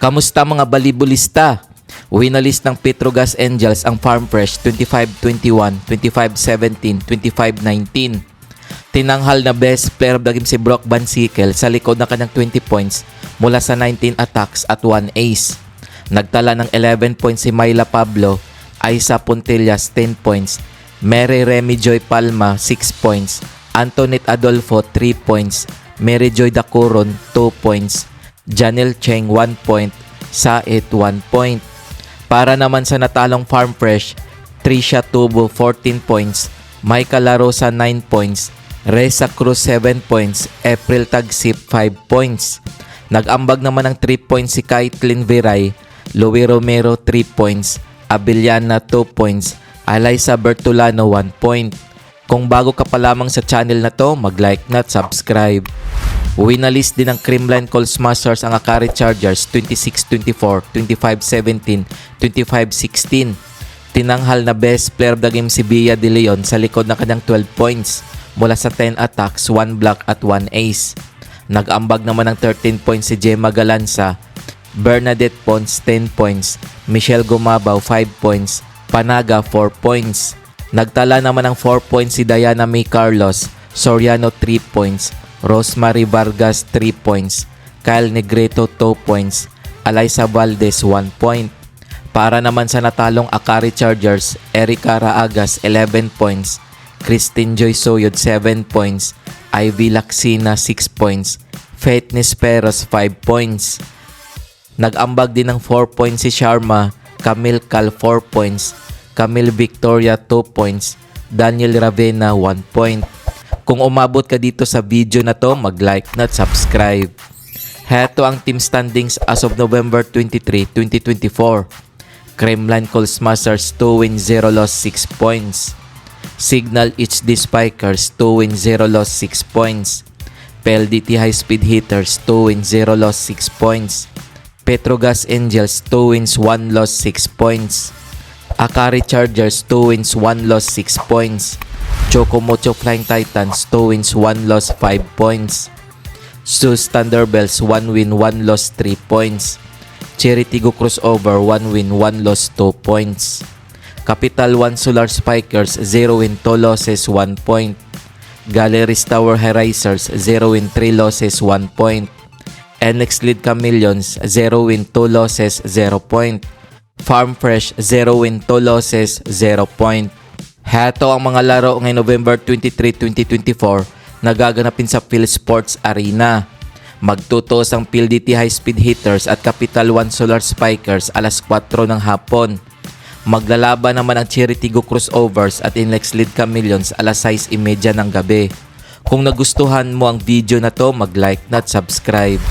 Kamusta mga balibulista? Winalist ng Petrogas Angels ang Farm Fresh 25-21, 25-17, 25-19. Tinanghal na best player of the game si Brock Bansikel sa likod ng kanyang 20 points mula sa 19 attacks at 1 ace. Nagtala ng 11 points si Myla Pablo, Aiza Puntillas 10 points, Mary Remy Joy Palma 6 points, Antoinette Adolfo 3 points, Mary Joy Dacuron 2 points, Janelle Cheng 1 point, Saet 1 point. Para naman sa natalong Farm Fresh, Trisha Tubo 14 points, Michael La Rosa 9 points, Reza Cruz 7 points, April Tagsip 5 points. Nag-ambag naman ng 3 points si Kaitlyn Viray, Louie Romero 3 points, Abiliana 2 points, Alyssa Bertolano 1 point. Kung bago ka pa lamang sa channel na to, mag-like na at subscribe. Winalist din ng Creamline Call Smashers ang Akari Chargers 26-24, 25-17, 25-16. Tinanghal na best player of the game si Bia De Leon sa likod ng kanyang 12 points mula sa 10 attacks, 1 block at 1 ace. Nag-ambag naman ng 13 points si Gemma Galanza, Bernadette Pons 10 points, Michelle Gumabaw 5 points, Panaga 4 points. Nagtala naman ng 4 points si Diana May Carlos, Soriano 3 points, Rosemary Vargas 3 points, Kyle Negreto 2 points, Alyssa Valdez 1 point. Para naman sa natalong Akari Chargers, Erica Raagas 11 points, Christine Joy Soyod 7 points, Ivy Laxina 6 points, Faith Nisperos 5 points. Nag-ambag din ng 4 points si Sharma, Camille Cal 4 points, Camille Victoria 2 points, Daniel Ravena 1 point. Kung umabot ka dito sa video na to, mag-like na at subscribe. Heto ang team standings as of November 23, 2024. Creamline Call Smashers 2 wins 0 loss 6 points. Signal HD Spikers 2 wins 0 loss 6 points. PLDT High Speed Hitters 2 wins 0 loss 6 points. Petrogas Angels 2 wins 1 loss 6 points. Akari Chargers 2 wins 1 loss 6 points. Chocomocho Flying Titans 2 wins 1 loss 5 points. Zeus Thunderbells 1 win 1 loss 3 points. Cherry Tigo Crossover 1 win 1 loss 2 points. Capital One Solar Spikers 0 win 2 losses 1 point. Galleries Tower Herizers 0 win 3 losses 1 point. NX Lead Chameleons 0 win 2 losses 0 point. Farm Fresh 0 win 2 losses 0 point. Heto ang mga laro ngayong November 23, 2024 na gaganapin sa Phil Sports Arena. Magtutos ang PLDT High Speed Hitters at Capital One Solar Spikers alas 4 ng hapon. Maglalaban naman ang Cherry Tigo Crossovers at Inlex Lead Chameleons alas 6:30 ng gabi. Kung nagustuhan mo ang video na to, mag-like na at subscribe.